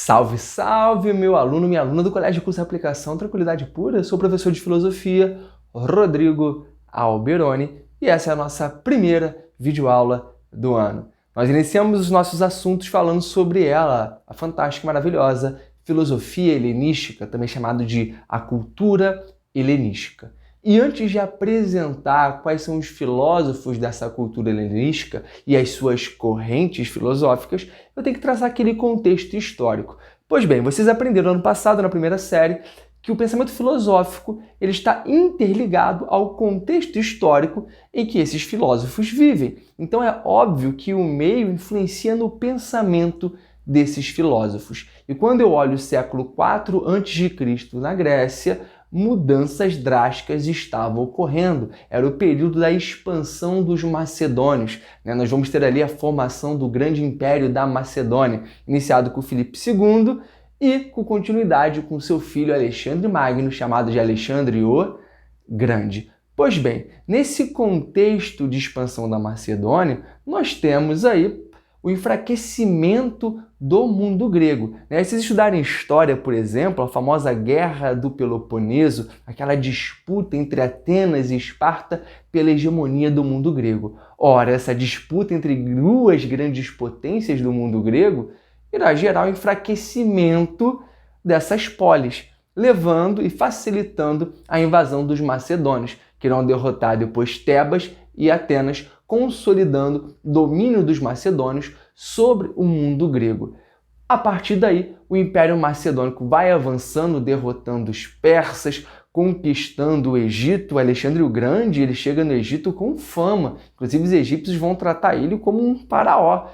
Salve, salve, meu aluno, minha aluna do Colégio Curso de Aplicação Tranquilidade Pura. Eu sou o professor de Filosofia, Rodrigo Alberoni, e essa é a nossa primeira videoaula do ano. Nós iniciamos os nossos assuntos falando sobre ela, a fantástica e maravilhosa filosofia helenística, também chamado de a cultura helenística. E antes de apresentar quais são os filósofos dessa cultura helenística e as suas correntes filosóficas, eu tenho que traçar aquele contexto histórico. Pois bem, vocês aprenderam ano passado, na primeira série, que o pensamento filosófico ele está interligado ao contexto histórico em que esses filósofos vivem. Então é óbvio que o meio influencia no pensamento desses filósofos. E quando eu olho o século IV a.C. na Grécia, mudanças drásticas estavam ocorrendo. Era o período da expansão dos macedônios. Nós vamos ter ali a formação do grande império da Macedônia, iniciado com Filipe II e com continuidade com seu filho Alexandre Magno, chamado de Alexandre o Grande. Pois bem, nesse contexto de expansão da Macedônia, nós temos aí o enfraquecimento do mundo grego. Se vocês estudarem história, por exemplo, a famosa Guerra do Peloponeso, aquela disputa entre Atenas e Esparta pela hegemonia do mundo grego. Ora, essa disputa entre duas grandes potências do mundo grego irá gerar o enfraquecimento dessas polis, levando e facilitando a invasão dos macedônios, que irão derrotar depois Tebas e Atenas, consolidando o domínio dos macedônios sobre o mundo grego. A partir daí, o Império Macedônico vai avançando, derrotando os persas, conquistando o Egito. Alexandre o Grande ele chega no Egito com fama. Inclusive, os egípcios vão tratar ele como um faraó,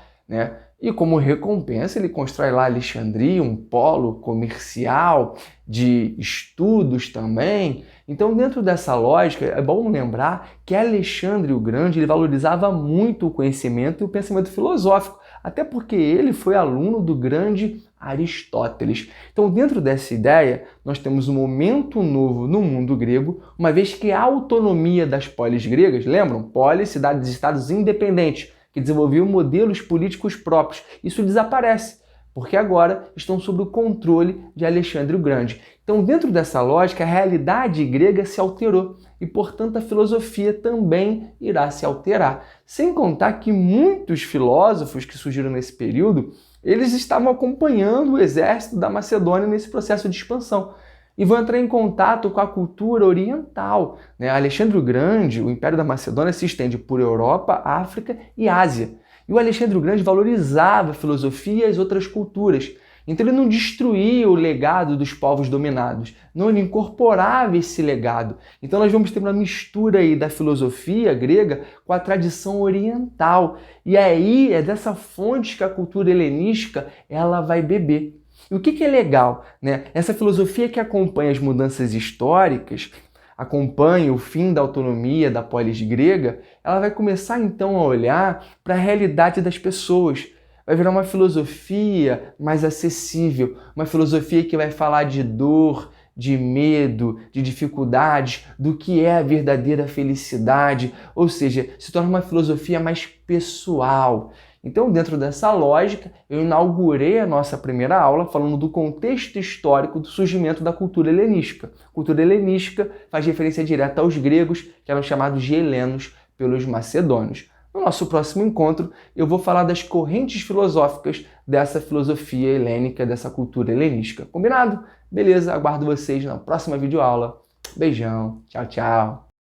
E como recompensa, ele constrói lá Alexandria, um polo comercial, de estudos também. Então, dentro dessa lógica, é bom lembrar que Alexandre o Grande ele valorizava muito o conhecimento e o pensamento filosófico, até porque ele foi aluno do grande Aristóteles. Então, dentro dessa ideia, nós temos um momento novo no mundo grego, uma vez que a autonomia das polis gregas, lembram? Polis, cidades-estados independentes, que desenvolviam modelos políticos próprios. Isso desaparece, porque agora estão sob o controle de Alexandre o Grande. Então, dentro dessa lógica, a realidade grega se alterou e, portanto, a filosofia também irá se alterar. Sem contar que muitos filósofos que surgiram nesse período, eles estavam acompanhando o exército da Macedônia nesse processo de expansão e vão entrar em contato com a cultura oriental. Alexandre o Grande, o Império da Macedônia, se estende por Europa, África e Ásia. E o Alexandre o Grande valorizava a filosofia e as outras culturas. Então ele não destruía o legado dos povos dominados, não, ele incorporava esse legado. Então nós vamos ter uma mistura aí da filosofia grega com a tradição oriental. E aí é dessa fonte que a cultura helenística ela vai beber. E o que é legal? Essa filosofia que acompanha as mudanças históricas, acompanha o fim da autonomia da polis grega, ela vai começar então a olhar para a realidade das pessoas. Vai virar uma filosofia mais acessível, uma filosofia que vai falar de dor, de medo, de dificuldades, do que é a verdadeira felicidade, ou seja, se torna uma filosofia mais pessoal. Então, dentro dessa lógica, eu inaugurei a nossa primeira aula falando do contexto histórico do surgimento da cultura helenística. A cultura helenística faz referência direta aos gregos, que eram chamados de helenos pelos macedônios. No nosso próximo encontro, eu vou falar das correntes filosóficas dessa filosofia helênica, dessa cultura helenística. Combinado? Beleza, aguardo vocês na próxima videoaula. Beijão, tchau, tchau!